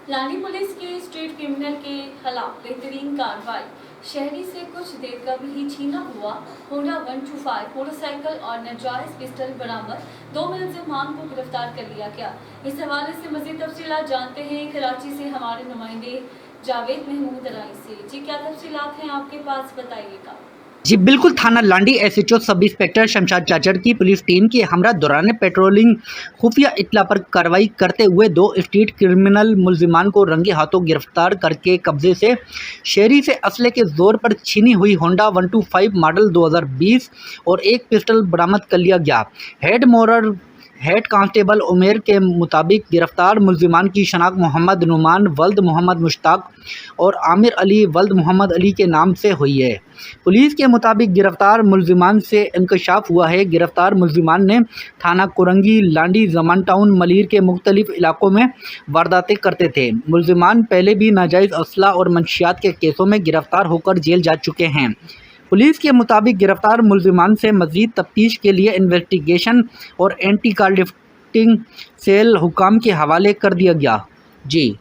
लानी पुलिस की street criminal के खिलाफ बेहतरीन कार्रवाई। शहरी से कुछ देर कबल ही छीना हुआ होंडा 125 मोटरसाइकिल और नाजायज पिस्टल बरामद, 2 मुलजिमान को गिरफ्तार कर लिया गया। इस हवाले से मजीद तफसीलात जानते हैं कराची से हमारे नुमाइंदे जावेद महमूद राय से। जी क्या तफसीलात हैं आपके पास, बताइएगा। जी बिल्कुल, थाना Landi SHO sub inspector Shamshad Chachar की पुलिस टीम के हमरा दौरान पेट्रोलिंग खुफिया इत्तला पर कार्रवाई करते हुए 2 स्ट्रीट क्रिमिनल मुलजिमान को रंगे हाथों गिरफ्तार करके कब्जे से शहरी से असले के जोर पर छीनी हुई होंडा 125 मॉडल 2020 और एक पिस्टल बरामद कर लिया गया। हेड कांस्टेबल उमेर के मुताबिक गिरफ्तार मुलजिमान की शनाख्त मोहम्मद नुमान वल्द मोहम्मद मुश्ताक और आमिर अली वल्द मोहम्मद अली के नाम से हुई है। पुलिस के मुताबिक गिरफ्तार मुलजिमान से इंकशाफ हुआ है। गिरफ्तार मुलजिमान ने थाना कुरंगी, लांडी, जमान टाउन, मलीर के मुख्तलिफ इलाकों में वारदातें करते थे। मुलजिमान पहले भी नाजायज़ असला और मंशियात के केसों में गिरफ्तार होकर जेल जा चुके हैं। पुलिस के मुताबिक गिरफ्तार मुलजिमान से मज़ीद तफ्तीश के लिए इन्वेस्टिगेशन और एंटी कार लिफ्टिंग सेल हुकाम के हवाले कर दिया गया। जी।